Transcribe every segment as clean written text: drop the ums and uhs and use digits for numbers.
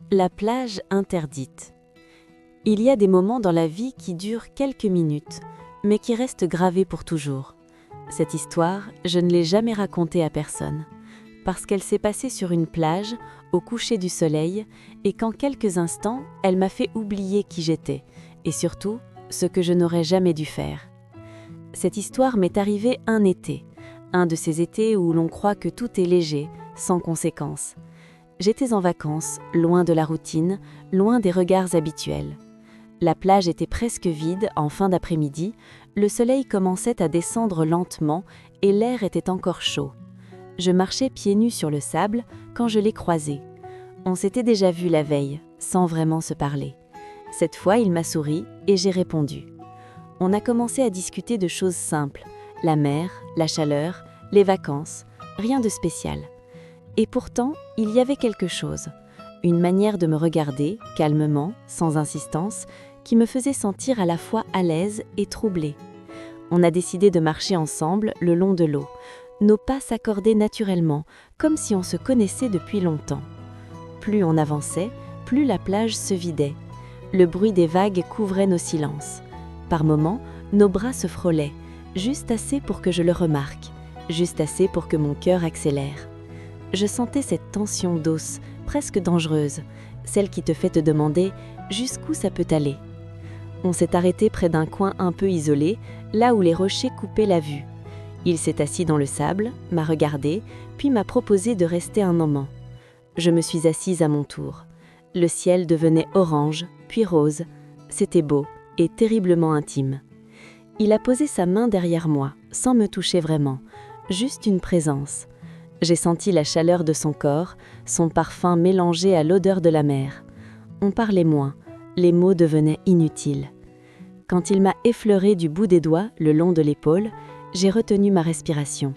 La plage interdite. Il y a des moments dans la vie qui durent quelques minutes, mais qui restent gravés pour toujours. Cette histoire, je ne l'ai jamais racontée à personne, parce qu'elle s'est passée sur une plage, au coucher du soleil, et qu'en quelques instants, elle m'a fait oublier qui j'étais, et surtout, ce que je n'aurais jamais dû faire. Cette histoire m'est arrivée un été, un de ces étés où l'on croit que tout est léger, sans conséquences. J'étais en vacances, loin de la routine, loin des regards habituels. La plage était presque vide en fin d'après-midi, le soleil commençait à descendre lentement et l'air était encore chaud. Je marchais pieds nus sur le sable quand je l'ai croisé. On s'était déjà vu la veille, sans vraiment se parler. Cette fois, il m'a souri et j'ai répondu. On a commencé à discuter de choses simples, la mer, la chaleur, les vacances, rien de spécial. Et pourtant, il y avait quelque chose, une manière de me regarder, calmement, sans insistance, qui me faisait sentir à la fois à l'aise et troublée. On a décidé de marcher ensemble le long de l'eau. Nos pas s'accordaient naturellement, comme si on se connaissait depuis longtemps. Plus on avançait, plus la plage se vidait. Le bruit des vagues couvrait nos silences. Par moments, nos bras se frôlaient, juste assez pour que je le remarque, juste assez pour que mon cœur accélère. Je sentais cette tension douce, presque dangereuse, celle qui te fait te demander jusqu'où ça peut aller. On s'est arrêté près d'un coin un peu isolé, là où les rochers coupaient la vue. Il s'est assis dans le sable, m'a regardé, puis m'a proposé de rester un moment. Je me suis assise à mon tour. Le ciel devenait orange, puis rose. C'était beau et terriblement intime. Il a posé sa main derrière moi, sans me toucher vraiment, juste une présence. J'ai senti la chaleur de son corps, son parfum mélangé à l'odeur de la mer. On parlait moins, les mots devenaient inutiles. Quand il m'a effleuré du bout des doigts le long de l'épaule, j'ai retenu ma respiration.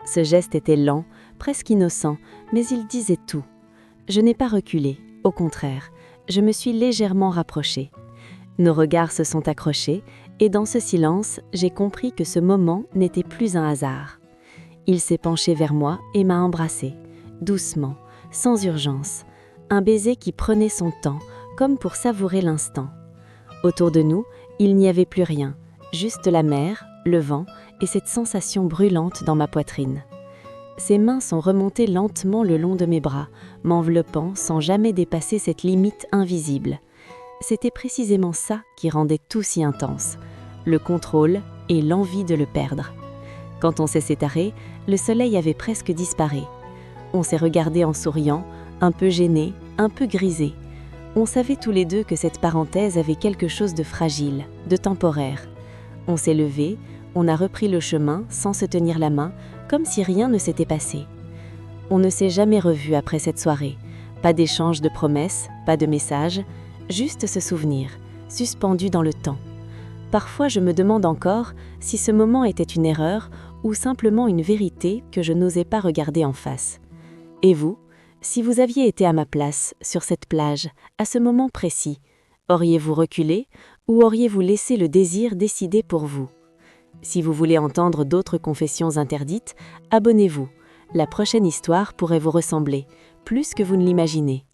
Ce geste était lent, presque innocent, mais il disait tout. Je n'ai pas reculé, au contraire, je me suis légèrement rapprochée. Nos regards se sont accrochés, et dans ce silence, j'ai compris que ce moment n'était plus un hasard. Il s'est penché vers moi et m'a embrassée, doucement, sans urgence. Un baiser qui prenait son temps, comme pour savourer l'instant. Autour de nous, il n'y avait plus rien, juste la mer, le vent et cette sensation brûlante dans ma poitrine. Ses mains sont remontées lentement le long de mes bras, m'enveloppant sans jamais dépasser cette limite invisible. C'était précisément ça qui rendait tout si intense, le contrôle et l'envie de le perdre. Quand on s'est séparés, le soleil avait presque disparu. On s'est regardés en souriant, un peu gênés, un peu grisés. On savait tous les deux que cette parenthèse avait quelque chose de fragile, de temporaire. On s'est levés, on a repris le chemin sans se tenir la main, comme si rien ne s'était passé. On ne s'est jamais revus après cette soirée. Pas d'échange de promesses, pas de messages, juste ce souvenir, suspendu dans le temps. Parfois, je me demande encore si ce moment était une erreur ou simplement une vérité que je n'osais pas regarder en face. Et vous, si vous aviez été à ma place, sur cette plage, à ce moment précis, auriez-vous reculé ou auriez-vous laissé le désir décider pour vous? Si vous voulez entendre d'autres confessions interdites, abonnez-vous. La prochaine histoire pourrait vous ressembler, plus que vous ne l'imaginez.